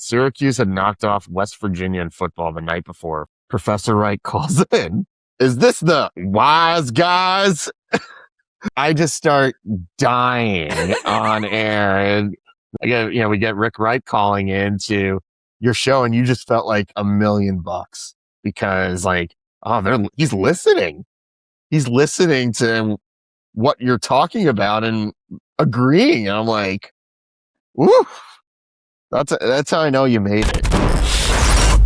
Syracuse had knocked off West Virginia in football the night before. Professor Wright calls in. Is this the wise guys? I just start dying on air. And again, we get Rick Wright calling into your show, and you just felt like $1 million because he's listening. He's listening to what you're talking about and agreeing. And I'm like, woo, that's how I know you made it.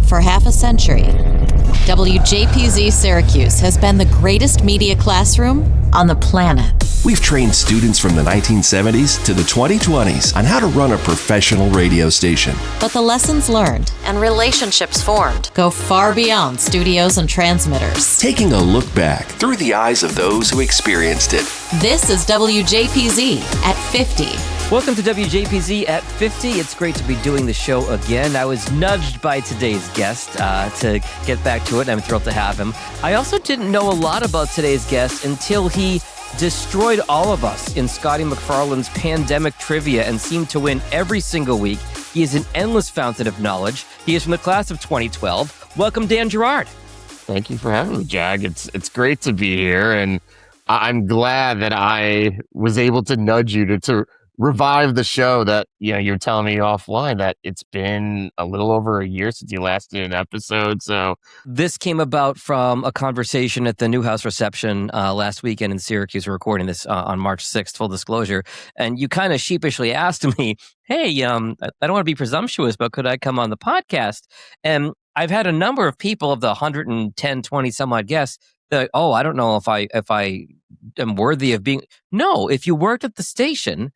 For half a century, WJPZ Syracuse has been the greatest media classroom on the planet. We've trained students from the 1970s to the 2020s on how to run a professional radio station. But the lessons learned and relationships formed go far beyond studios and transmitters. Taking a look back through the eyes of those who experienced it. This is WJPZ at 50. Welcome to WJPZ at 50. It's great to be doing the show again. I was nudged by today's guest to get back to it, and I'm thrilled to have him. I also didn't know a lot about today's guest until he destroyed all of us in Scotty McFarland's pandemic trivia and seemed to win every single week. He is an endless fountain of knowledge. He is from the class of 2012. Welcome, Dan Girard. Thank you for having me, Jag. It's great to be here, and I'm glad that I was able to nudge you to revive the show that, you're telling me offline that it's been a little over a year since you last did an episode. So this came about from a conversation at the Newhouse reception last weekend in Syracuse. We're recording this on March 6th, full disclosure. And you kind of sheepishly asked me, hey, I don't want to be presumptuous, but could I come on the podcast? And I've had a number of people of the 110, 20 some odd guests that, I don't know if I am worthy of being. No, if you worked at the station,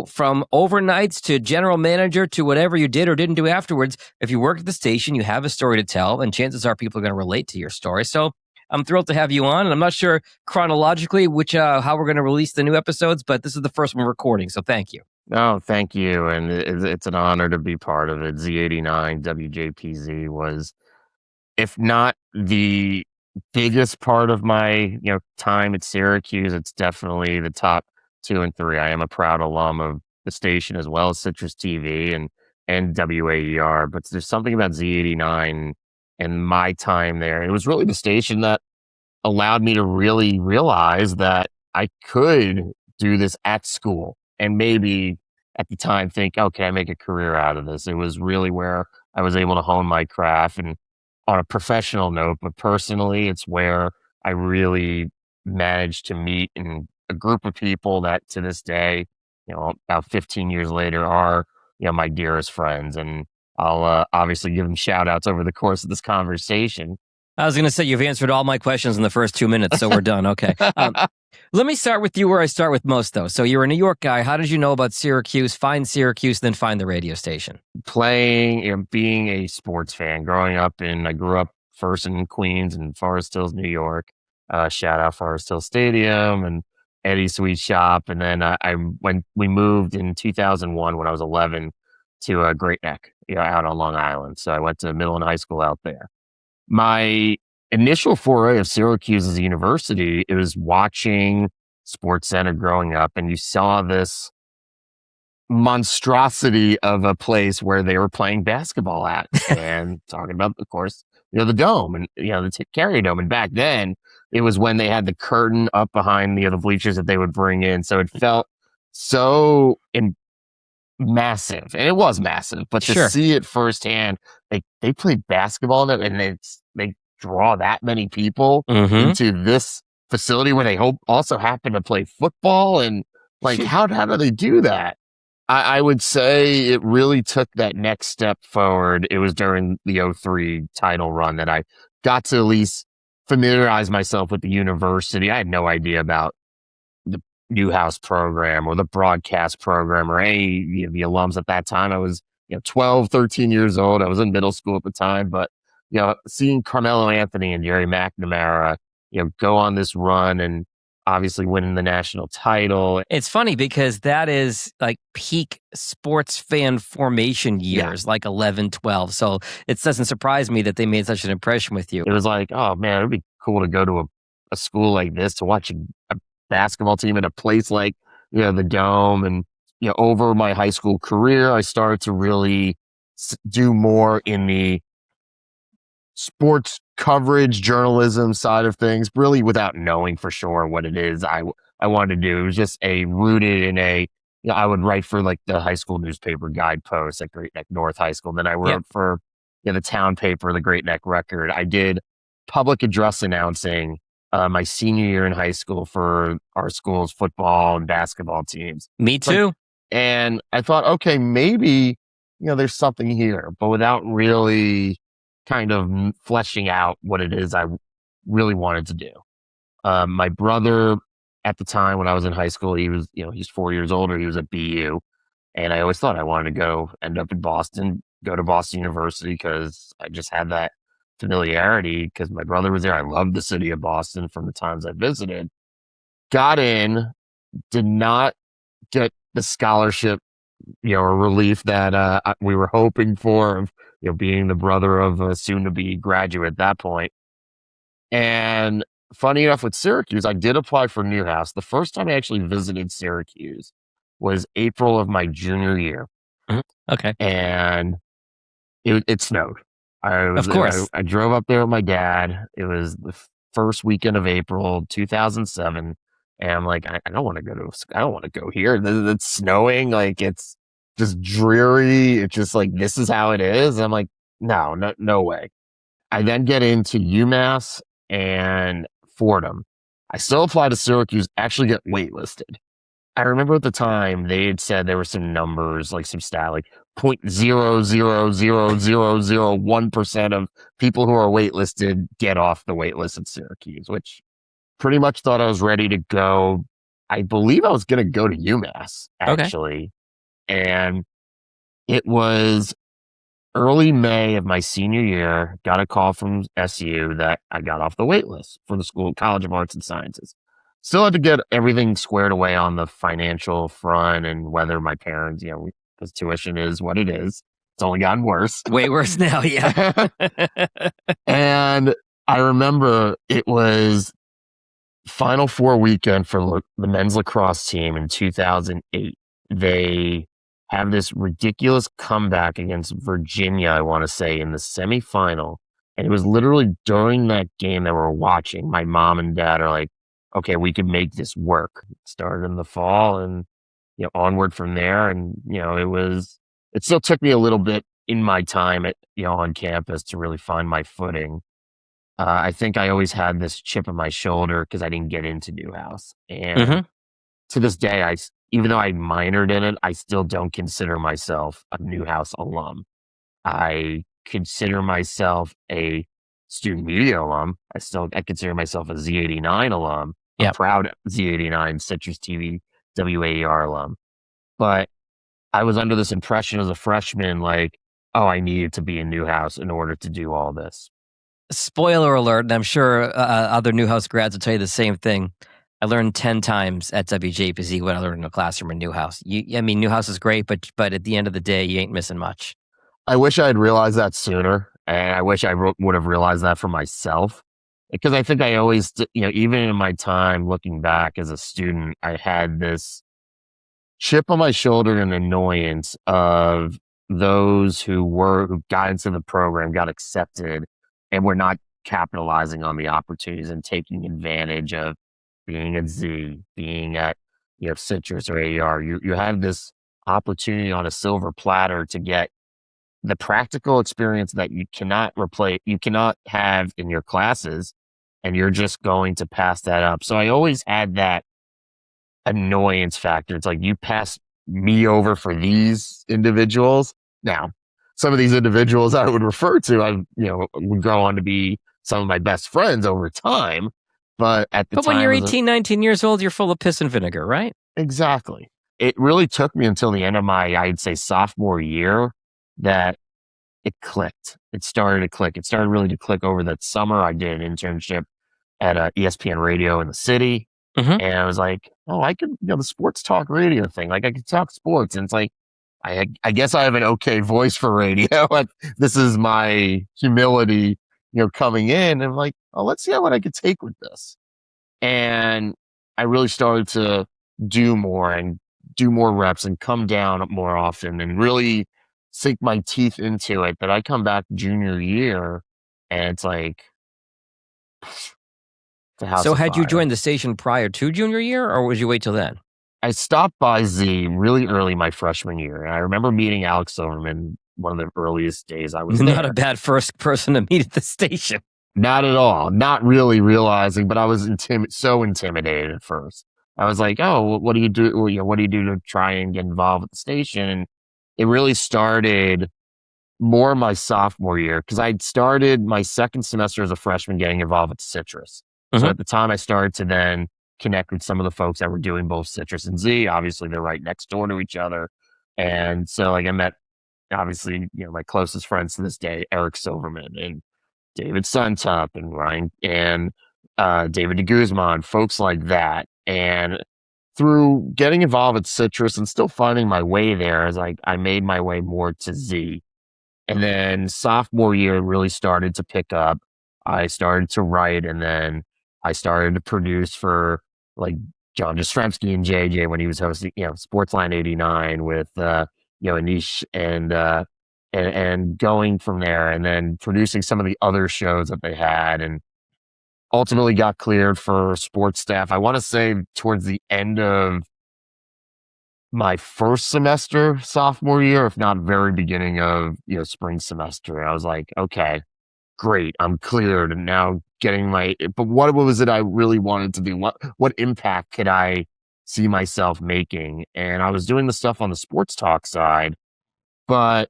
from overnights to general manager to whatever you did or didn't do afterwards, if you work at the station, you have a story to tell, and chances are people are going to relate to your story. So I'm thrilled to have you on, and I'm not sure chronologically how we're going to release the new episodes, but this is the first one we're recording, so thank you. Oh, thank you, and it's an honor to be part of it. Z89 WJPZ was, if not the biggest part of my time at Syracuse, it's definitely the top 2 and 3. I am a proud alum of the station as well as CitrusTV and WAER, but there's something about Z89 and my time there. It was really the station that allowed me to really realize that I could do this at school and maybe at the time think, oh, can I make a career out of this? It was really where I was able to hone my craft, and on a professional note, but personally, it's where I really managed to meet and a group of people that to this day, about 15 years later are, my dearest friends. And I'll obviously give them shout outs over the course of this conversation. I was going to say, you've answered all my questions in the first 2 minutes, so we're done. Okay. Let me start with you where I start with most, though. So you're a New York guy. How did you know about Syracuse, then find the radio station? Playing, being a sports fan, I grew up first in Queens and Forest Hills, New York. Shout out Forest Hill Stadium and Eddie's Sweet Shop. And then we moved in 2001 when I was 11 to Great Neck, out on Long Island. So I went to middle and high school out there. My initial foray of Syracuse as a university, it was watching SportsCenter growing up, and you saw this monstrosity of a place where they were playing basketball at, and talking about, of course, the Dome and the Carrier Dome. And back then, it was when they had the curtain up behind the bleachers that they would bring in, so it felt so massive, and it was massive. But to see it firsthand, they played basketball and they draw that many people into this facility where they also happen to play football, and how do they do that? I would say it really took that next step forward. It was during the 2003 title run that I got to at least familiarize myself with the university. I had no idea about the Newhouse program or the broadcast program or any of the alums at that time. I was 12, 13 years old. I was in middle school at the time, but seeing Carmelo Anthony and Jerry McNamara, go on this run and obviously winning the national title. It's funny because that is like peak sports fan formation years, like 11, 12. So it doesn't surprise me that they made such an impression with you. It was like, oh man, it'd be cool to go to a school like this, to watch a basketball team at a place like, the Dome. And, over my high school career, I started to really do more in the sports coverage journalism side of things, really without knowing for sure what it is I wanted to do. It was just rooted in I would write for like the high school newspaper Guidepost at Great Neck North High School. Then I wrote for the town paper, the Great Neck Record. I did public address announcing my senior year in high school for our school's football and basketball teams. Me too. And I thought, okay, maybe, there's something here, but without really kind of fleshing out what it is I really wanted to do. My brother at the time when I was in high school, he was, he's 4 years older. He was at BU. And I always thought I wanted to end up in Boston, go to Boston University because I just had that familiarity because my brother was there. I loved the city of Boston from the times I visited. Got in, did not get the scholarship, or relief that we were hoping for of, being the brother of a soon-to-be graduate at that point. And funny enough, with Syracuse, I did apply for Newhouse. The first time I actually visited Syracuse was April of my junior year. Okay. And it snowed. Of course. I drove up there with my dad. It was the first weekend of April, 2007. And I'm like, I don't want to go here. It's snowing. Like, it's just dreary. It's just like, this is how it is. I'm like, no way. I then get into UMass and Fordham. I still apply to Syracuse, actually get waitlisted. I remember at the time they had said there were some numbers, like some stat, like 0.0000001% of people who are waitlisted get off the waitlist at Syracuse, which pretty much thought I was ready to go. I believe I was going to go to UMass, actually. Okay. And it was early May of my senior year, got a call from SU that I got off the waitlist for the school, College of Arts and Sciences. Still had to get everything squared away on the financial front and whether my parents, because tuition is what it is. It's only gotten worse. Way worse now, yeah. And I remember it was Final Four weekend for the men's lacrosse team in 2008. They have this ridiculous comeback against Virginia, I want to say, in the semifinal. And it was literally during that game that we're watching. My mom and dad are like, okay, we could make this work. It started in the fall and, onward from there. And, it still took me a little bit in my time on campus to really find my footing. I think I always had this chip on my shoulder because I didn't get into Newhouse. And to this day, even though I minored in it, I still don't consider myself a Newhouse alum. I consider myself a student media alum. I consider myself a Z89 alum. I'm proud Z89 CitrusTV WAER alum. But I was under this impression as a freshman, like, oh, I needed to be in Newhouse in order to do all this. Spoiler alert, and I'm sure other Newhouse grads will tell you the same thing. I learned 10 times at WJPZ what I learned in a classroom in Newhouse. Newhouse is great, but at the end of the day, you ain't missing much. I wish I had realized that sooner, and I wish I would have realized that for myself. Because I think I always, even in my time looking back as a student, I had this chip on my shoulder and annoyance of those who got into the program, got accepted, and were not capitalizing on the opportunities and taking advantage of being at Z, being at Citrus or AER. You have this opportunity on a silver platter to get the practical experience that you cannot have in your classes, and you're just going to pass that up. So I always had that annoyance factor. It's like, you pass me over for these individuals. Now, some of these individuals I would refer to, would go on to be some of my best friends over time. But at the time, when you're 18, 19 years old, you're full of piss and vinegar, right? Exactly. It really took me until the end of my, I'd say, sophomore year that it clicked. It started to click. It started really to click over that summer. I did an internship at ESPN radio in the city. And I was like, oh, I could, the sports talk radio thing. Like, I could talk sports. And it's like, I guess I have an okay voice for radio. This is my humility, coming in. And I'm like, oh, let's see what I could take with this. And I really started to do more reps and come down more often and really sink my teeth into it. But I come back junior year, and it's like the house. So of had you fire. joined the station prior to junior year, or would you wait till then? I stopped by Z really early my freshman year, and I remember meeting Alex Silverman one of the earliest days I was there. Not a bad first person to meet at the station. Not at all. Not really realizing, but I was so intimidated at first. I was like, "Oh, what do you do? Well, what do you do to try and get involved with the station?" And it really started more my sophomore year, because I'd started my second semester as a freshman getting involved with Citrus. So at the time, I started to then connect with some of the folks that were doing both Citrus and Z. Obviously, they're right next door to each other, and so like I met, obviously, my closest friends to this day, Eric Silverman and David Suntup and Ryan and David de Guzman, folks like that. And through getting involved with Citrus and still finding my way there, as I made my way more to Z. And then sophomore year really started to pick up. I started to write, and then I started to produce for like John Jastrzemski and JJ when he was hosting, Sportsline 89 with Anish and going from there, and then producing some of the other shows that they had, and ultimately got cleared for sports staff. I want to say towards the end of my first semester, sophomore year, if not very beginning of, spring semester. I was like, okay, great, I'm cleared. And now but what was it I really wanted to do? What impact could I see myself making? And I was doing the stuff on the sports talk side, but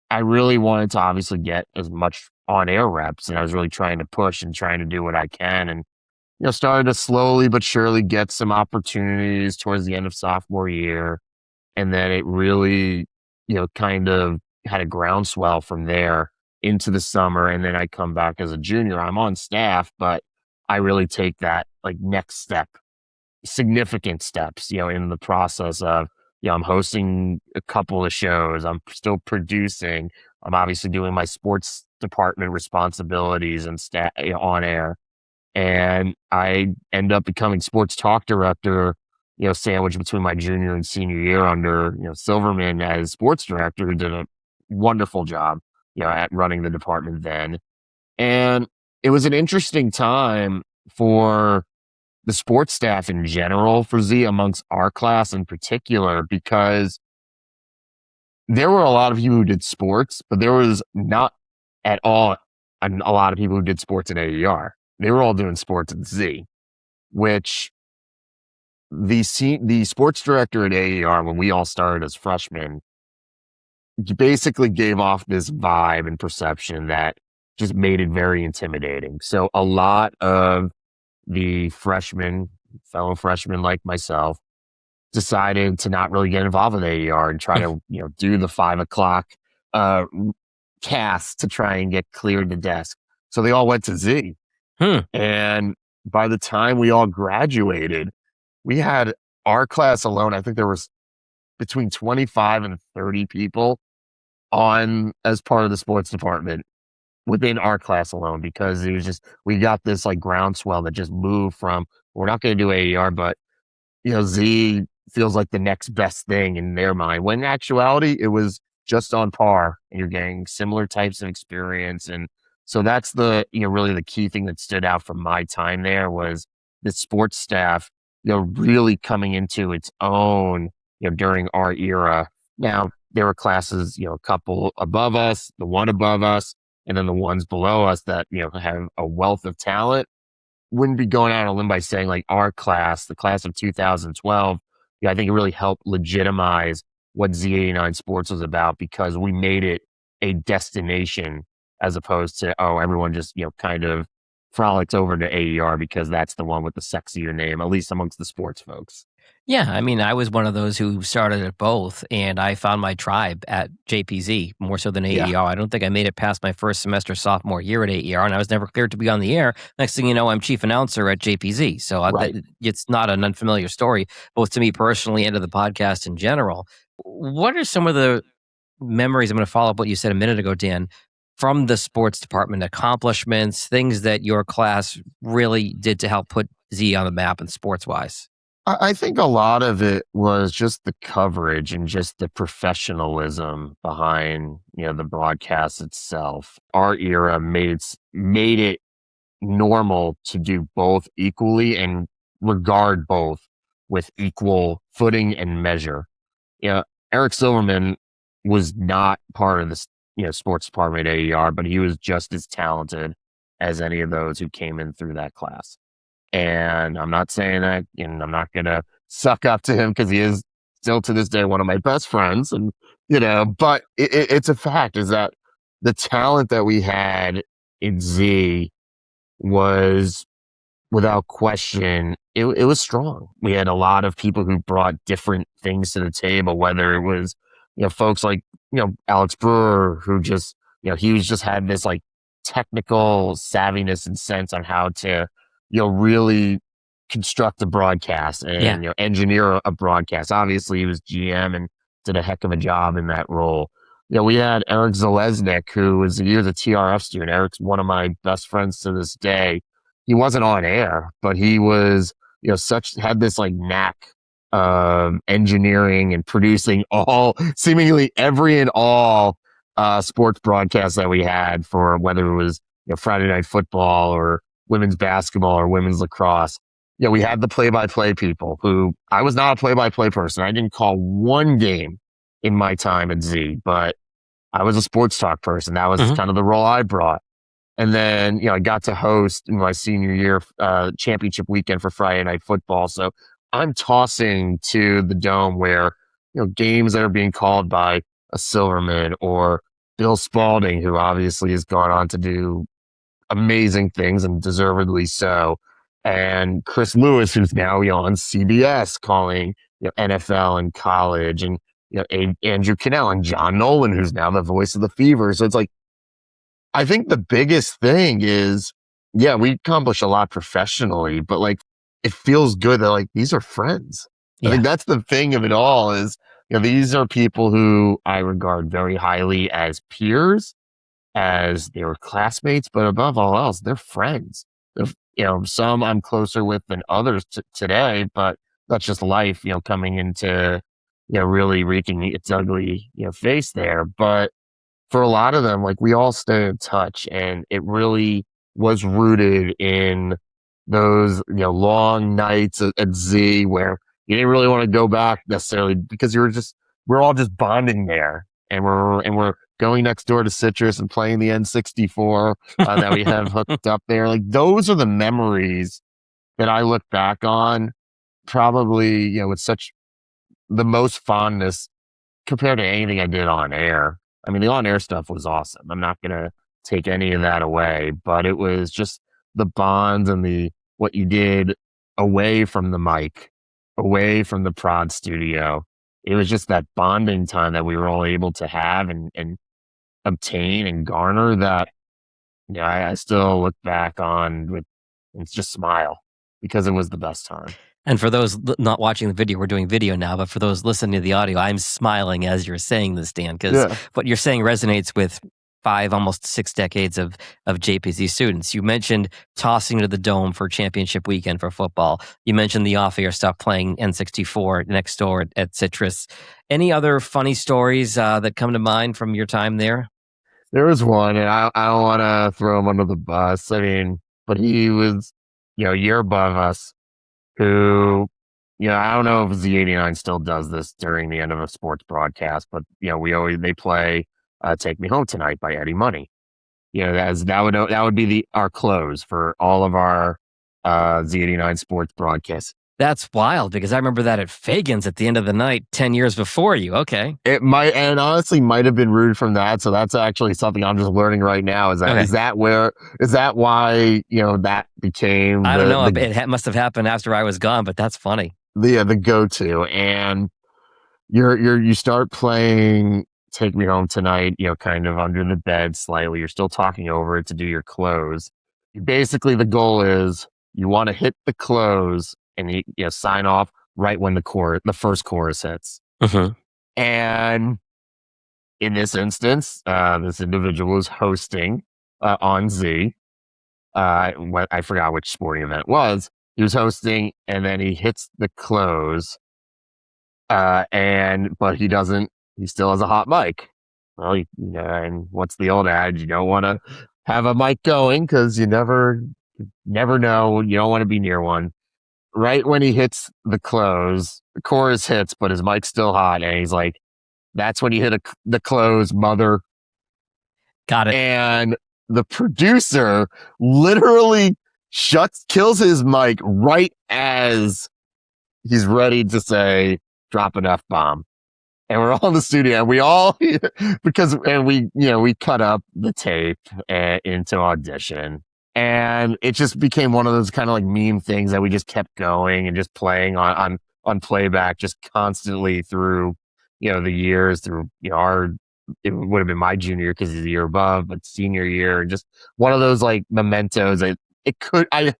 I really wanted to obviously get as much on-air reps, and I was really trying to push and trying to do what I can, and started to slowly but surely get some opportunities towards the end of sophomore year, and then it really, kind of had a groundswell from there into the summer, and then I come back as a junior. I'm on staff, but I really take that like next step, significant steps, in the process of. I'm hosting a couple of shows. I'm still producing. I'm obviously doing my sports department responsibilities and on air. And I end up becoming sports talk director, sandwiched between my junior and senior year under, Silverman as sports director, who did a wonderful job, at running the department then. And it was an interesting time for the sports staff in general for Z, amongst our class in particular, because there were a lot of people who did sports, but there was not at all a lot of people who did sports in AER. They were all doing sports at Z, which the sports director at AER, when we all started as freshmen, basically gave off this vibe and perception that just made it very intimidating. So a lot of the fellow freshmen like myself, decided to not really get involved with AER and try to, do the 5 o'clock cast to try and get cleared the desk. So they all went to Z. And by the time we all graduated, we had our class alone. I think there was between 25 and 30 people on as part of the sports department within our class alone, because it was just, we got this like groundswell that just moved from, we're not going to do AER, but Z feels like the next best thing in their mind, when in actuality it was just on par, and you're getting similar types of experience. And so that's the, really the key thing that stood out from my time there, was the sports staff, really coming into its own, during our era. Now there were classes, a couple above us, the one above us, and then the ones below us that, have a wealth of talent. Wouldn't be going out on a limb by saying like our class, the class of 2012, I think it really helped legitimize what Z89 Sports was about, because we made it a destination as opposed to, everyone just, kind of frolics over to AER because that's the one with the sexier name, at least amongst the sports folks. Yeah, I mean, I was one of those who started at both, and I found my tribe at JPZ more so than AER. Yeah. I don't think I made it past my first semester sophomore year at AER, and I was never cleared to be on the air. Next thing you know, I'm chief announcer at JPZ. So it's not an unfamiliar story, both to me personally and to the podcast in general. What are some of the memories, I'm going to follow up what you said a minute ago, Dan, from the sports department, accomplishments, things that your class really did to help put Z on the map and sports-wise? I think a lot of it was just the coverage and just the professionalism behind, the broadcast itself. Our era made it normal to do both equally and regard both with equal footing and measure. Eric Silverman was not part of this, sports department at AER, but he was just as talented as any of those who came in through that class. And I'm not saying that, and I'm not going to suck up to him because he is still to this day one of my best friends. And, but it's a fact is that the talent that we had in Z was without question, it was strong. We had a lot of people who brought different things to the table, whether it was, folks like, Alex Brewer, who just, he was just had this like technical savviness and sense on how to, really construct a broadcast and, engineer a broadcast. Obviously, he was GM and did a heck of a job in that role. We had Eric Zalesnik, he was a TRF student. Eric's one of my best friends to this day. He wasn't on air, but he was, had this like knack of engineering and producing seemingly every and all sports broadcasts that we had for whether it was Friday Night Football or women's basketball or women's lacrosse. We had the play-by-play people who I was not a play-by-play person. I didn't call one game in my time at Z, but I was a sports talk person. That was kind of the role I brought. And then, I got to host in my senior year championship weekend for Friday Night Football. So I'm tossing to the Dome where, games that are being called by a Silverman or Bill Spalding, who obviously has gone on to do amazing things and deservedly so. And Chris Lewis, who's now on CBS calling NFL and college, and Andrew Cannell and John Nolan, who's now the voice of the Fever. So it's like, I think the biggest thing is, we accomplish a lot professionally, but like, it feels good that like, these are friends. I think that's the thing of it all is, these are people who I regard very highly as peers, as they were classmates, but above all else, they're friends. Some I'm closer with than others today, but that's just life, coming into, really wreaking its ugly, face there. But for a lot of them, like we all stay in touch, and it really was rooted in those, long nights at Z where you didn't really want to go back necessarily because we're all just bonding there, and we're going next door to Citrus and playing the N64 that we have hooked up there. Like those are the memories that I look back on probably, with such the most fondness compared to anything I did on air. I mean, the on-air stuff was awesome. I'm not going to take any of that away, but it was just the bonds and what you did away from the mic, away from the prod studio. It was just that bonding time that we were all able to have and obtain and garner that, I still look back on and just smile because it was the best time. And for those not watching the video, we're doing video now, but for those listening to the audio, I'm smiling as you're saying this, Dan, because what you're saying resonates with 5, almost 6 decades of JPZ students. You mentioned tossing to the Dome for championship weekend for football. You mentioned the off-air stuff playing N64 next door at Citrus. Any other funny stories that come to mind from your time there? There was one, and I don't want to throw him under the bus. I mean, but he was, a year above us. Who, I don't know if Z89 still does this during the end of a sports broadcast, but they play "Take Me Home Tonight" by Eddie Money. That would be our close for all of our Z89 Sports broadcasts. That's wild because I remember that at Fagan's at the end of the night 10 years before you. Okay. It might, and honestly might have been rooted from that. So that's actually something I'm just learning right now. Is that why, that became I don't know. It must have happened after I was gone, but that's funny. The go-to. And you start playing "Take Me Home Tonight," kind of under the bed slightly. You're still talking over it to do your close. Basically the goal is you want to hit the close and sign off right when the first chorus hits. And in this instance, this individual was hosting on Z. I forgot which sporting event it was, he was hosting, and then he hits the close, but he still has a hot mic. Well, and what's the old adage? You don't want to have a mic going because you never know. You don't want to be near one. Right when he hits the close, the chorus hits, but his mic's still hot, and he's like, "That's when you hit the close, mother." Got it. And the producer literally kills his mic right as he's ready to say, "Drop an F-bomb." And we're all in the studio, and we cut up the tape into audition. And it just became one of those kind of like meme things that we just kept going and just playing on playback just constantly through, the years through, it would have been my junior year because he's a year above, but senior year, just one of those like mementos. I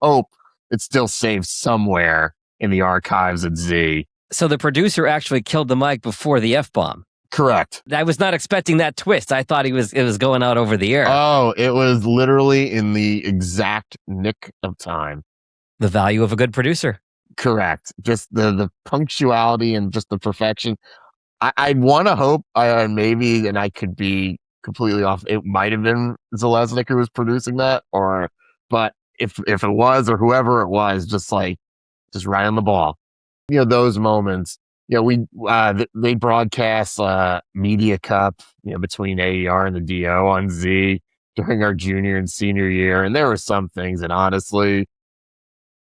hope it's still saved somewhere in the archives at Z. So the producer actually killed the mic before the F-bomb. Correct. I was not expecting that twist. I thought it was going out over the air. Oh, it was literally in the exact nick of time. The value of a good producer. Correct. Just the punctuality and just the perfection. I want to hope, maybe, and I could be completely off. It might have been Zalesnik who was producing that, but if it was, or whoever it was, just right on the ball. Those moments. They broadcast Media Cup, between AER and the DO on Z during our junior and senior year, and there were some things that honestly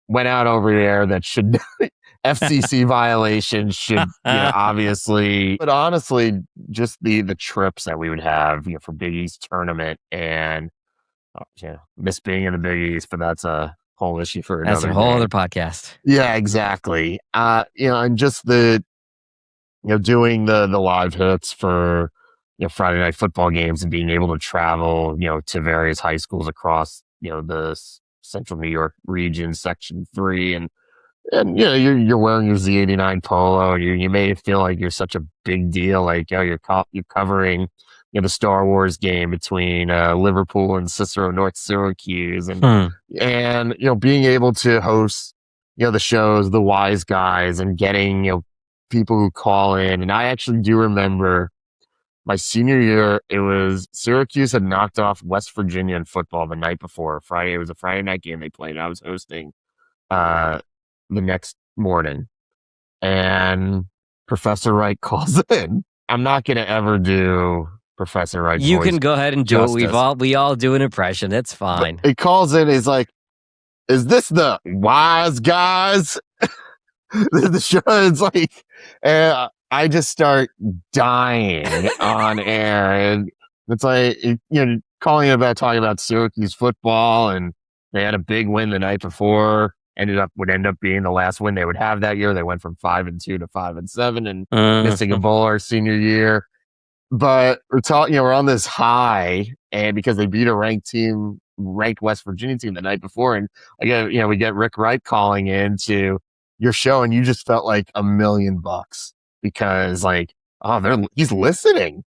went out over there that should FCC violations should obviously, but honestly, just the trips that we would have for Big East tournament and miss being in the Big East, but that's a whole issue for another. That's a whole other podcast. Yeah, exactly. And just doing the live hits for Friday night football games and being able to travel to various high schools across the Central New York region, Section 3, and you're wearing your Z89 polo, and you may feel like you're such a big deal, like you're covering the Star Wars game between Liverpool and Cicero North Syracuse, and being able to host the shows, the Wise Guys, and getting people who call in. And I actually do remember my senior year, it was Syracuse had knocked off West Virginia in football the night before. It was a Friday night game they played. I was hosting the next morning, and Professor Wright calls in. I'm not going to ever do Professor Wright. You can go ahead and do it. We all do an impression. It's fine. But it calls in. He's like, "Is this the Wise Guys?" The show is like, and I just start dying on air, and it's like talking about Syracuse football, and they had a big win the night before. Would end up being the last win they would have that year. They went from 5-2 to 5-7, and missing a bowl our senior year. But we're on this high, and because they beat a ranked West Virginia team the night before, and we get Rick Wright calling into your show, and you just felt like $1 million because he's listening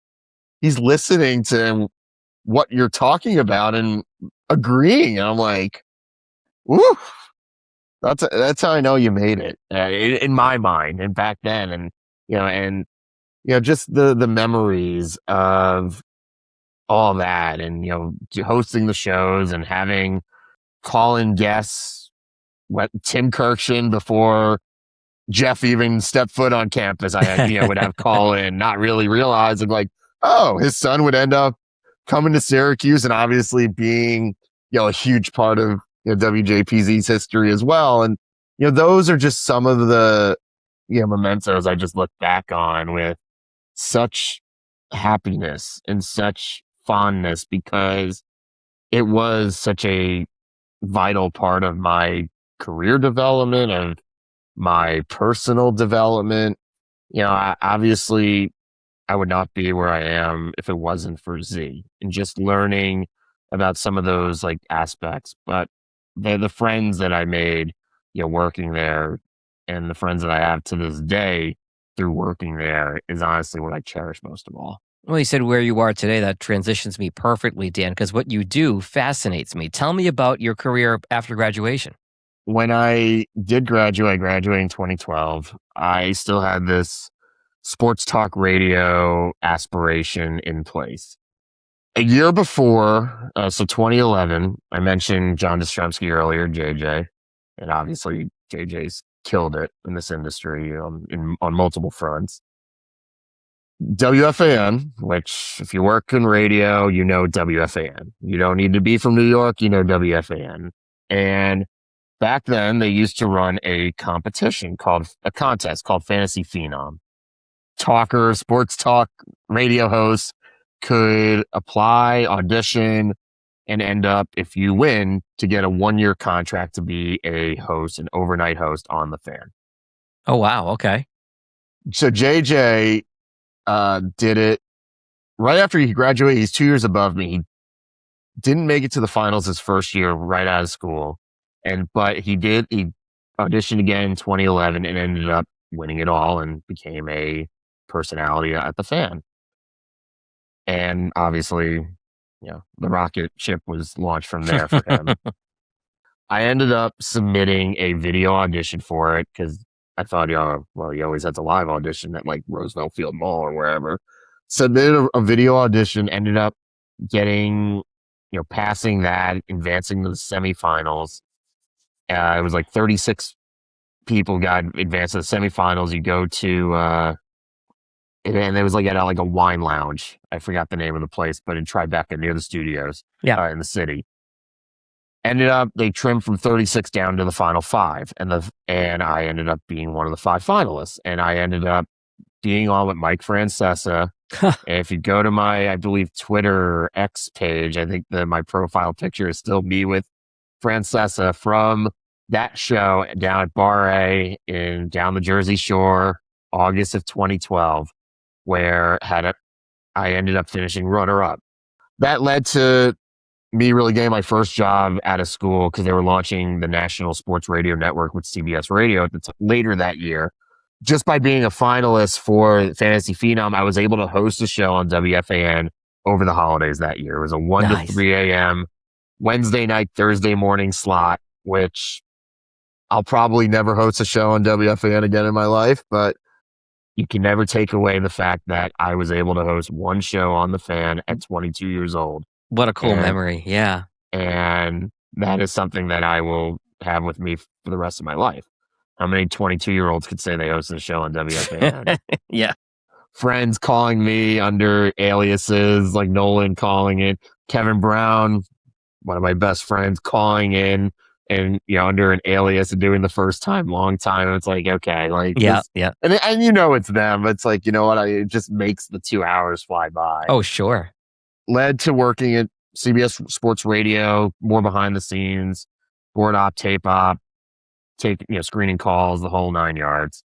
to what you're talking about and agreeing. And I'm like, woo, that's how I know you made it in my mind. And back then, and just the memories of all that, and hosting the shows and having call-in guests. Tim Kirkshin, before Jeff even stepped foot on campus, I would have call in, not really realizing his son would end up coming to Syracuse, and obviously being a huge part of WJPZ's history as well. And those are just some of the mementos I just look back on with such happiness and such fondness, because it was such a vital part of my career development, of my personal development. Obviously I would not be where I am if it wasn't for Z, and just learning about some of those aspects. But the friends that I made, working there, and the friends that I have to this day through working there, is honestly what I cherish most of all. Well, you said where you are today. That transitions me perfectly, Dan, because what you do fascinates me. Tell me about your career after graduation. when I did graduate, I graduated in 2012. I still had this sports talk radio aspiration in place. A year before, so 2011, I mentioned John Ostremski earlier, JJ, and obviously JJ's killed it in this industry on multiple fronts. WFAN, which if you work in radio, you know WFAN. You don't need to be from New York, you know WFAN. And back then, they used to run a contest called Fantasy Phenom. Sports talk radio hosts could apply, audition, and end up, if you win, to get a 1-year contract to be an overnight host on the Fan. Oh, wow. Okay. So JJ did it right after he graduated. He's 2 years above me. He didn't make it to the finals his first year right out of school. But he auditioned again in 2011 and ended up winning it all and became a personality at the Fan. And obviously, the rocket ship was launched from there for him. I ended up submitting a video audition for it because I thought, you always had to live audition at like Roosevelt Field Mall or wherever. Submitted a video audition, ended up getting, passing that, advancing to the semifinals. It was like 36 people got advanced to the semifinals. You go to, and it was like at a wine lounge. I forgot the name of the place, but in Tribeca near the studios in the city. Ended up, they trimmed from 36 down to the final 5. And I ended up being one of the 5 finalists. And I ended up being on with Mike Francesa. And if you go to my, I believe, Twitter X page, I think my profile picture is still me with Francesa from that show down at Bar A down the Jersey Shore, August of 2012, where I ended up finishing runner-up. That led to me really getting my first job out of school because they were launching the National Sports Radio Network with CBS Radio later that year. Just by being a finalist for Fantasy Phenom, I was able to host a show on WFAN over the holidays that year. It was a 1 to 3 a.m. Wednesday night, Thursday morning slot, which I'll probably never host a show on WFAN again in my life, but you can never take away the fact that I was able to host one show on the Fan at 22 years old. What a cool memory. Yeah. And that is something that I will have with me for the rest of my life. How many 22-year-olds could say they hosted a show on WFAN? Yeah. Friends calling me under aliases, like Nolan calling it, Kevin Brown, one of my best friends, calling in and under an alias and doing the first time, long time. It's like, okay, like yeah. And it's them. It's like, it just makes the 2 hours fly by. Oh, sure. Led to working at CBS Sports Radio, more behind the scenes, board op, tape op, screening calls, the whole 9 yards.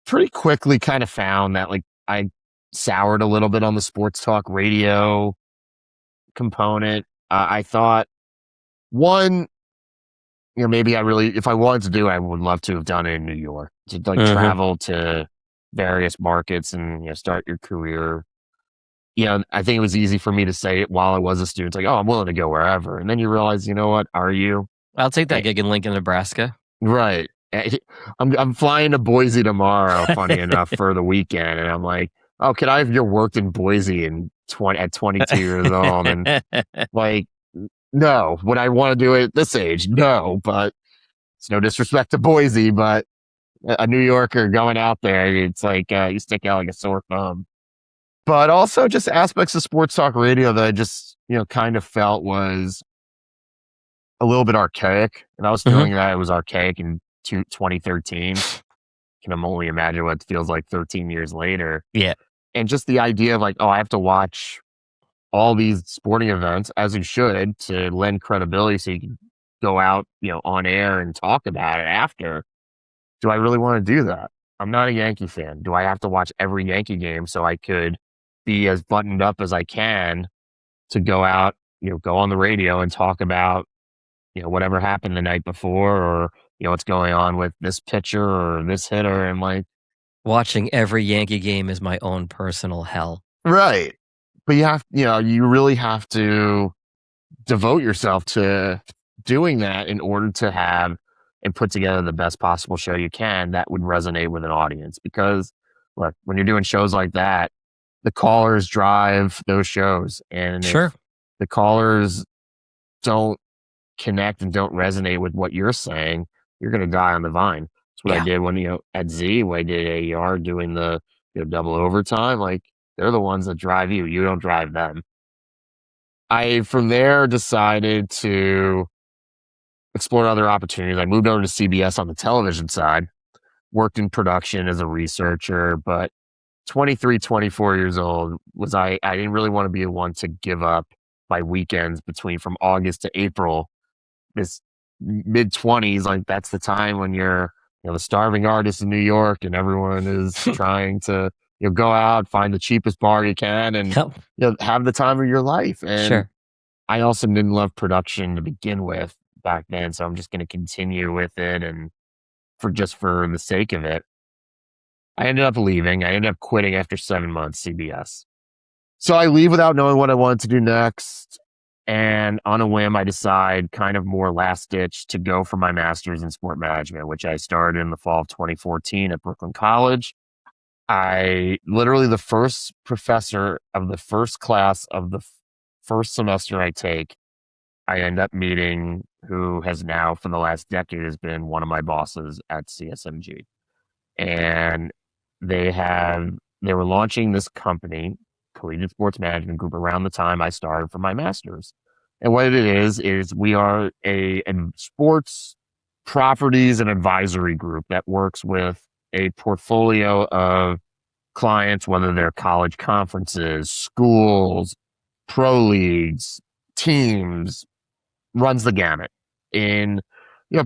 Pretty quickly kind of found that I soured a little bit on the sports talk radio component. I thought, one, maybe if I wanted to do it, I would love to have done it in New York, to travel to various markets and start your career. I think it was easy for me to say it while I was a student. It's like, oh, I'm willing to go wherever. And then you realize, what? Are you? I'll take that gig in Lincoln, Nebraska. Right. I'm flying to Boise tomorrow, funny enough, for the weekend. And I'm like, oh, could I have worked in Boise at 22 years old? And like, no. Would I want to do it at this age? No. But it's no disrespect to Boise, but a New Yorker going out there, it's like you stick out like a sore thumb. But also just aspects of sports talk radio that I just, kind of felt was a little bit archaic. And I was feeling that it was archaic in 2013. Can only imagine what it feels like 13 years later. Yeah. And just the idea of I have to watch all these sporting events, as you should, to lend credibility so you can go out, on air and talk about it after. Do I really want to do that? I'm not a Yankee fan. Do I have to watch every Yankee game so I could be as buttoned up as I can to go out, go on the radio and talk about, whatever happened the night before, or, what's going on with this pitcher or this hitter, and watching every Yankee game is my own personal hell. Right. But you really have to devote yourself to doing that in order to have and put together the best possible show you can that would resonate with an audience. Because look, when you're doing shows like that, the callers drive those shows. And if the callers don't connect and don't resonate with what you're saying, you're going to die on the vine. That's what I did when, at Z, when I did AER doing the double overtime. Like, they're the ones that drive you. You don't drive them. I, from there, decided to explore other opportunities. I moved over to CBS on the television side, worked in production as a researcher, but 23, 24 years old I didn't really want to be the one to give up my weekends from August to April. This mid-20s, like, that's the time when you're, the starving artist in New York and everyone is trying to, go out, find the cheapest bar you can and, have the time of your life. And I also didn't love production to begin with back then. So I'm just going to continue with it. And for the sake of it, I ended up leaving. I ended up quitting after 7 months, CBS. So I leave without knowing what I wanted to do next. And on a whim, I decide, kind of more last ditch, to go for my master's in sport management, which I started in the fall of 2014 at Brooklyn College. I literally, the first professor of the first class of the first semester I take, I end up meeting, who has now for the last decade has been one of my bosses at CSMG. And they were launching this company, Collegiate Sports Management Group, around the time I started for my master's. And what it is we are a sports properties and advisory group that works with a portfolio of clients, whether they're college conferences, schools, pro leagues, teams, runs the gamut in,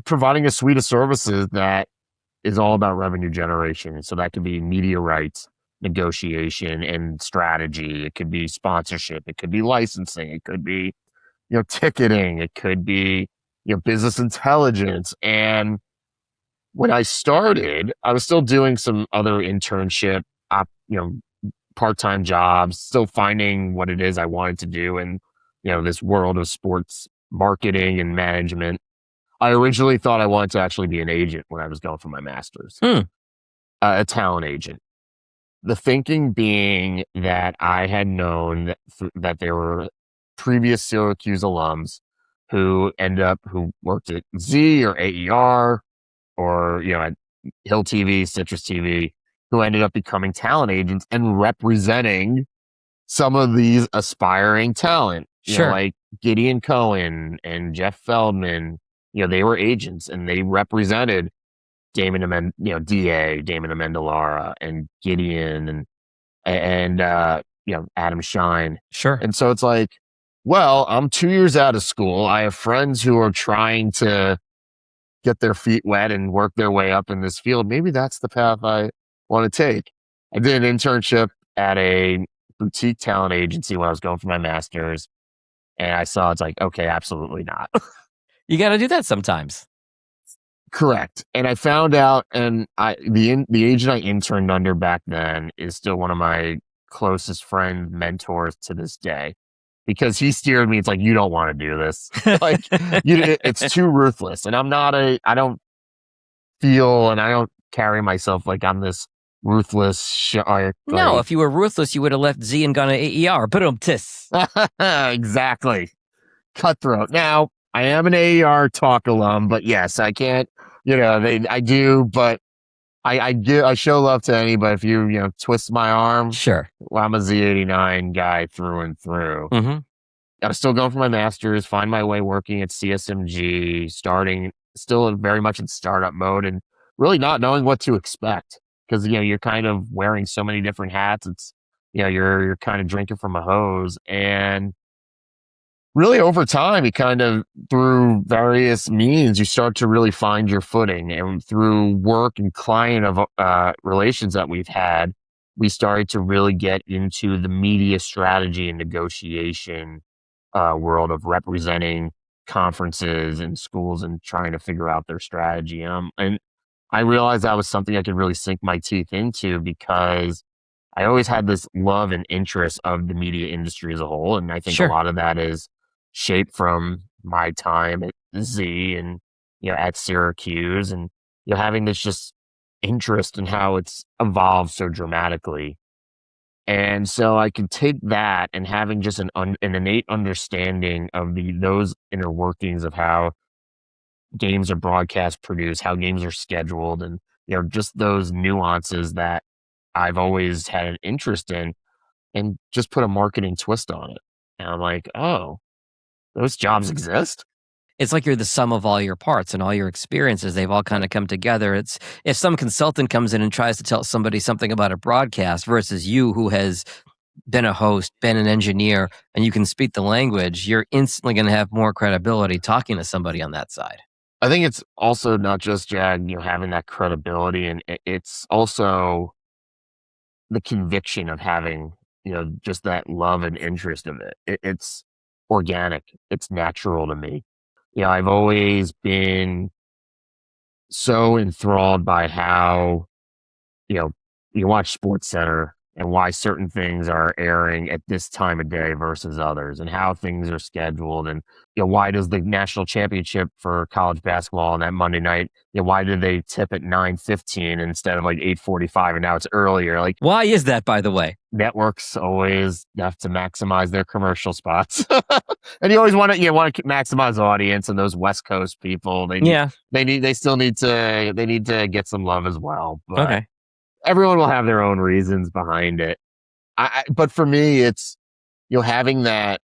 providing a suite of services that is all about revenue generation. So that could be media rights negotiation and strategy. It could be sponsorship. It could be licensing. It could be, ticketing. It could be, business intelligence. And when I started, I was still doing some other internship, part-time jobs, still finding what it is I wanted to do in, this world of sports marketing and management. I originally thought I wanted to actually be an agent when I was going for my master's, a talent agent. The thinking being that I had known that there were previous Syracuse alums who worked at Z or AER or, at Hill TV, CitrusTV, who ended up becoming talent agents and representing some of these aspiring talent. Like Gideon Cohen and Jeff Feldman, they were agents and they represented Damon Amendolara and Gideon and Adam Shine. And so it's like, well, I'm 2 years out of school. I have friends who are trying to get their feet wet and work their way up in this field. Maybe that's the path I want to take. I did an internship at a boutique talent agency when I was going for my master's. And I saw, it's like, okay, absolutely not. You got to do that sometimes. Correct. And I found out, and the agent I interned under back then is still one of my closest friend mentors to this day, because he steered me. It's like, you don't want to do this. Like, it's too ruthless. And I don't feel, and I don't carry myself like I'm this ruthless. No, if you were ruthless, you would have left Z and gone to AER. Tis. Exactly. Cutthroat. Now, I am an AER talk alum, but yes, I can't, I do, but I show love to anybody. If you, twist my arm. Sure. Well, I'm a Z89 guy through and through. Mm-hmm. I was still going for my master's, find my way working at CSMG, starting still very much in startup mode and really not knowing what to expect. Because, you're kind of wearing so many different hats. It's, you're kind of drinking from a hose. And really over time, you kind of, through various means, you start to really find your footing. And through work and client relations that we've had, we started to really get into the media strategy and negotiation world of representing conferences and schools and trying to figure out their strategy. And I realized that was something I could really sink my teeth into, because I always had this love and interest of the media industry as a whole. And I think a lot of that is shaped from my time at Z and, at Syracuse, and having this just interest in how it's evolved so dramatically. And so I could take that and having just an innate understanding of those inner workings of how games are broadcast produced, how games are scheduled, and just those nuances that I've always had an interest in, and just put a marketing twist on it. And I'm like, oh, those jobs exist? It's like you're the sum of all your parts and all your experiences. They've all kind of come together. It's if some consultant comes in and tries to tell somebody something about a broadcast versus you who has been a host, been an engineer, and you can speak the language, you're instantly going to have more credibility talking to somebody on that side. I think it's also not just having that credibility, and it's also the conviction of having, just that love and interest of it. It's organic. It's natural to me. I've always been so enthralled by how, you watch Sports Center and why certain things are airing at this time of day versus others, and how things are scheduled, and why does the national championship for college basketball on that Monday night, why did they tip at 9:15 instead of like 8:45, and now it's earlier? Like, why is that, by the way? Networks always have to maximize their commercial spots, and you always want to maximize audience, and those West Coast people, they still need to get some love as well. But okay. Everyone will have their own reasons behind it. But for me, it's, having that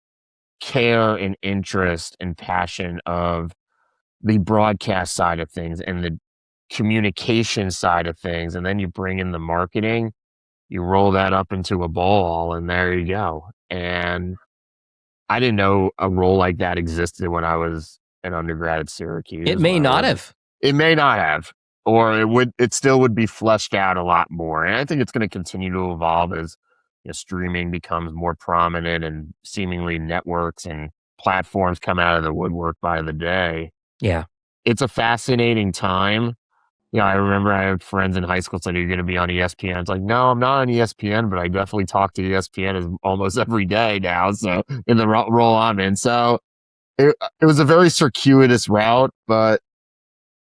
care and interest and passion of the broadcast side of things and the communication side of things. And then you bring in the marketing, you roll that up into a bowl, and there you go. And I didn't know a role like that existed when I was an undergrad at Syracuse. It may not have. It may not have. Or it still would be fleshed out a lot more. And I think it's going to continue to evolve as streaming becomes more prominent, and seemingly networks and platforms come out of the woodwork by the day. Yeah. It's a fascinating time. I remember I had friends in high school said, "Are you going to be on ESPN?" It's like, no, I'm not on ESPN, but I definitely talk to ESPN almost every day now. So in the role I'm in. So it was a very circuitous route, but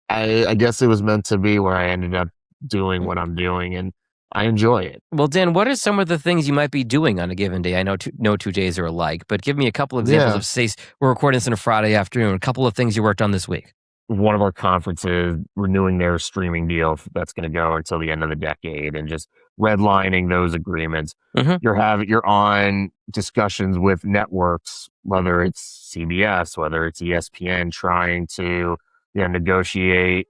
I guess it was meant to be where I ended up doing what I'm doing, and I enjoy it. Well, Dan, what are some of the things you might be doing on a given day? I know no 2 days are alike, but give me a couple examples of, say, we're recording this on a Friday afternoon, a couple of things you worked on this week. One of our conferences renewing their streaming deal that's going to go until the end of the decade, and just redlining those agreements. Mm-hmm. You're on discussions with networks, whether it's CBS, whether it's ESPN, trying to negotiate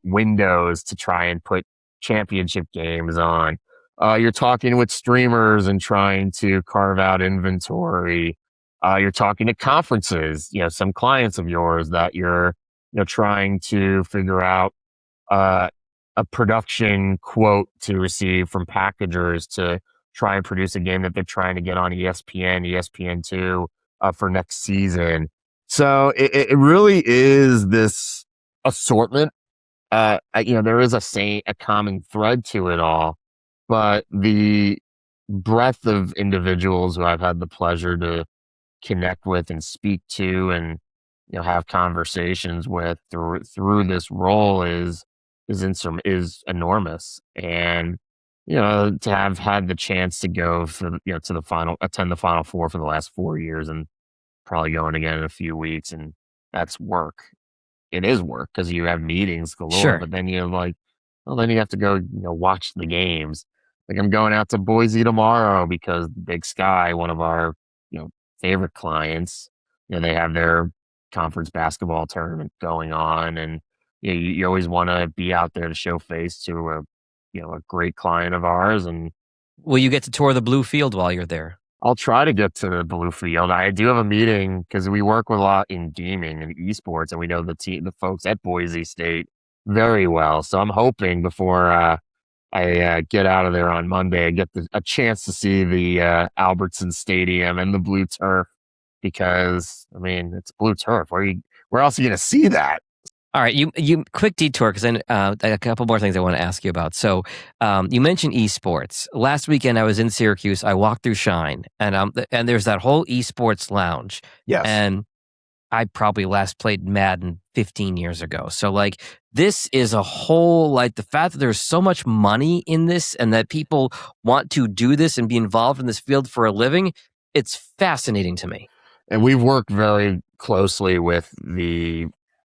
windows to try and put championship games on. You're talking with streamers and trying to carve out inventory. You're talking to conferences, some clients of yours that you're trying to figure out a production quote to receive from packagers to try and produce a game that they're trying to get on ESPN2 for next season. So it really is this assortment. There is a common thread to it all, but the breadth of individuals who I've had the pleasure to connect with and speak to, and have conversations with through this role is enormous. And to have had the chance to go for to attend the Final Four for the last 4 years, and probably going again in a few weeks, and that's work. It is work because you have meetings galore, sure. But then then you have to go, watch the games. Like, I'm going out to Boise tomorrow because Big Sky, one of our, favorite clients, they have their conference basketball tournament going on, and you always want to be out there to show face to a great client of ours. And will you get to tour the Blue Field while you're there? I'll try to get to the Blue Field. I do have a meeting because we work with a lot in gaming and esports, and we know the folks at Boise State very well. So I'm hoping before I get out of there on Monday, I get a chance to see the Albertson Stadium and the blue turf, because it's blue turf. Where else are you going to see that? All right, you quick detour, because a couple more things I want to ask you about. So you mentioned esports. Last weekend I was in Syracuse. I walked through Shine, and there's that whole esports lounge. Yes. And I probably last played Madden 15 years ago. So like this is a whole, like the fact that there's so much money in this and that people want to do this and be involved in this field for a living, it's fascinating to me. And we've worked very closely with the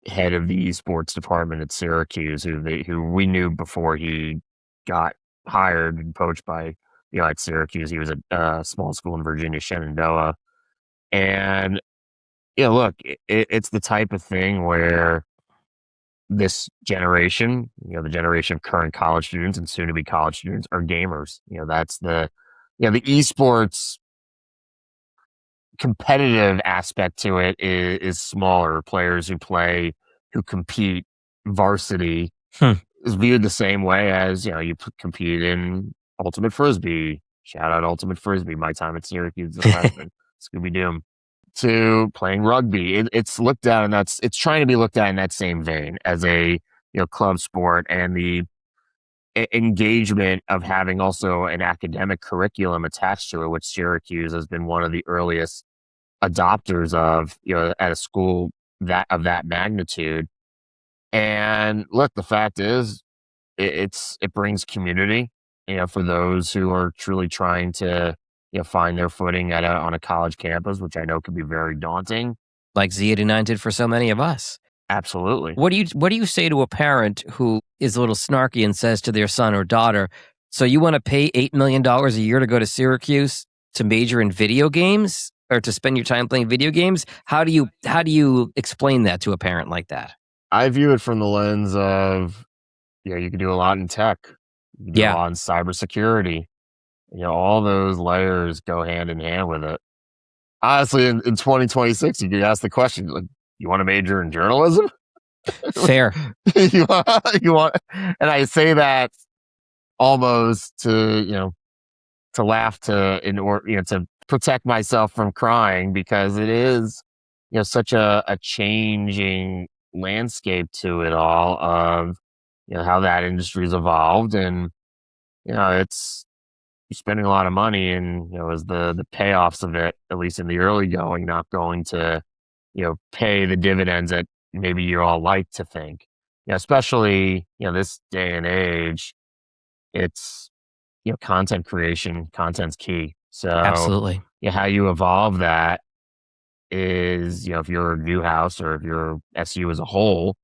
head of the esports department at Syracuse, who we knew before he got hired and poached by at Syracuse. He was at a small school in Virginia, Shenandoah, and look, it's the type of thing where this generation, the generation of current college students and soon to be college students are gamers. That's the esports competitive aspect to it is smaller. Players who compete varsity is viewed the same way as you compete in ultimate frisbee. Shout out ultimate frisbee. My time at Syracuse as a freshman, Scooby Doo. To playing rugby, it's looked at, and it's trying to be looked at in that same vein as a club sport, and the engagement of having also an academic curriculum attached to it, which Syracuse has been one of the earliest adopters of, at a school of that magnitude. And look, the fact is, it brings community, for those who are truly trying to find their footing on a college campus, which I know can be very daunting, like Z89 did for so many of us. Absolutely. What do you say to a parent who is a little snarky and says to their son or daughter, "So you want to pay $8 million a year to go to Syracuse to major in video games or to spend your time playing video games?" How do you explain that to a parent like that? I view it from the lens of, you can do a lot in tech, you can do a lot in cybersecurity. All those layers go hand in hand with it. Honestly, in 2026, you could ask the question, like, you want to major in journalism? Fair. you want, and I say that almost to laugh to protect myself from crying, because it is such a changing landscape to it all of how that industry's evolved, and it's you're spending a lot of money, and as the payoffs of it, at least in the early going, not going to pay the dividends that maybe you all like to think. Especially this day and age, it's content creation, content's key. So absolutely, how you evolve that is if you're Newhouse or if you're SU as a whole,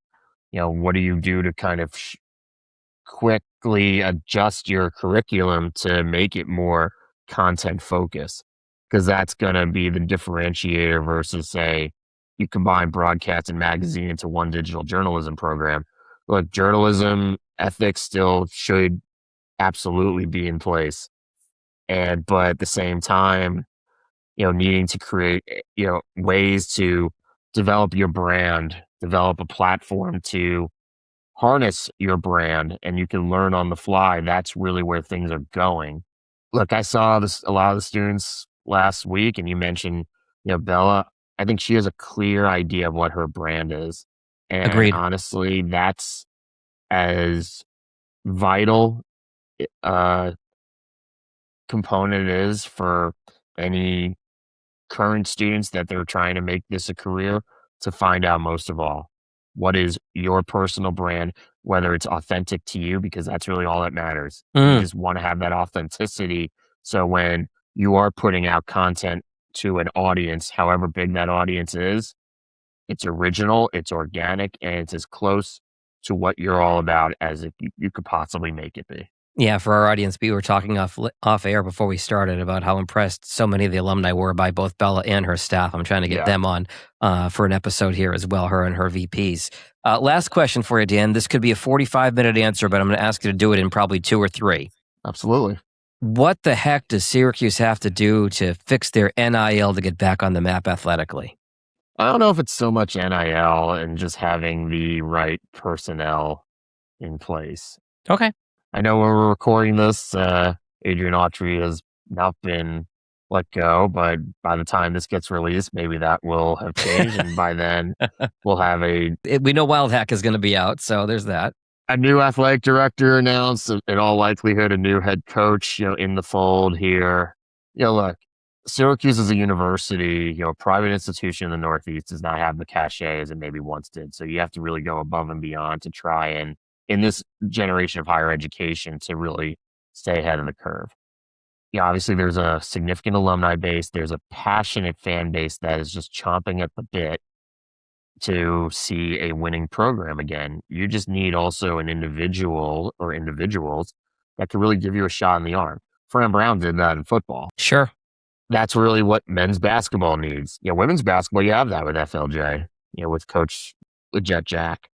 what do you do to kind of quickly adjust your curriculum to make it more content focused? Because that's going to be the differentiator versus, say, you combine broadcast and magazine into one digital journalism program. Look, journalism ethics still should absolutely be in place, but at the same time, needing to create ways to develop your brand, develop a platform to harness your brand, and you can learn on the fly. That's really where things are going. Look, I saw a lot of the students last week, and you mentioned Bella. I think she has a clear idea of what her brand is. And agreed. Honestly, that's as vital component is for any current students that they're trying to make this a career, to find out most of all, what is your personal brand, whether it's authentic to you, because that's really all that matters. You just want to have that authenticity. So when you are putting out content to an audience, however big that audience is, it's original, it's organic, and it's as close to what you're all about as if you could possibly make it be. Yeah, for our audience, we were talking off air before we started about how impressed so many of the alumni were by both Bella and her staff. I'm trying to get them on for an episode here as well, her and her VPs. Last question for you, Dan. This could be a 45-minute answer, but I'm going to ask you to do it in probably 2 or 3. Absolutely. What the heck does Syracuse have to do to fix their NIL to get back on the map athletically? I don't know if it's so much NIL and just having the right personnel in place. Okay. I know when we're recording this, Adrian Autry has not been let go, but by the time this gets released, maybe that will have changed, and by then we'll have we know Wild Hack is going to be out, so there's that. A new athletic director announced, in all likelihood, a new head coach, in the fold here. Look, Syracuse is a university, a private institution in the Northeast does not have the cachet as it maybe once did. So you have to really go above and beyond to try and, in this generation of higher education, to really stay ahead of the curve. Obviously there's a significant alumni base. There's a passionate fan base that is just chomping at the bit to see a winning program again. You just need also an individual or individuals that can really give you a shot in the arm. Fran Brown did that in football. Sure. That's really what men's basketball needs. Women's basketball, you have that with FLJ, with Jet Jack.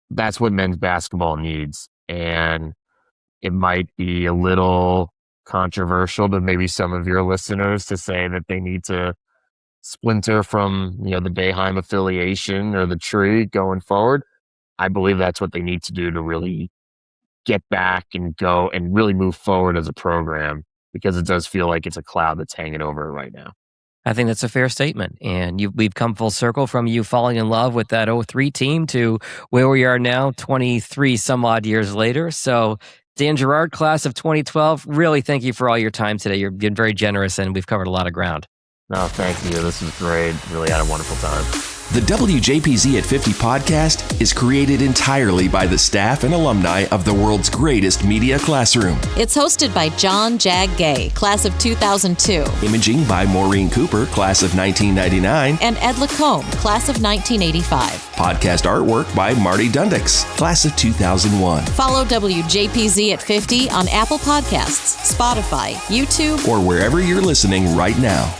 That's what men's basketball needs. And it might be a little controversial to maybe some of your listeners to say that they need to splinter from, the Boeheim affiliation or the tree going forward. I believe that's what they need to do to really get back and go and really move forward as a program, because it does feel like it's a cloud that's hanging over it right now. I think that's a fair statement. And we've come full circle from you falling in love with that 03 team to where we are now, 23 some odd years later. So Dan Girard, class of 2012, really thank you for all your time today. You've been very generous and we've covered a lot of ground. No, thank you. This was great. Really had a wonderful time. The WJPZ at 50 podcast is created entirely by the staff and alumni of the world's greatest media classroom. It's hosted by John Jag Gay, class of 2002. Imaging by Maureen Cooper, class of 1999. And Ed Lacombe, class of 1985. Podcast artwork by Marty Dundix, class of 2001. Follow WJPZ at 50 on Apple Podcasts, Spotify, YouTube, or wherever you're listening right now.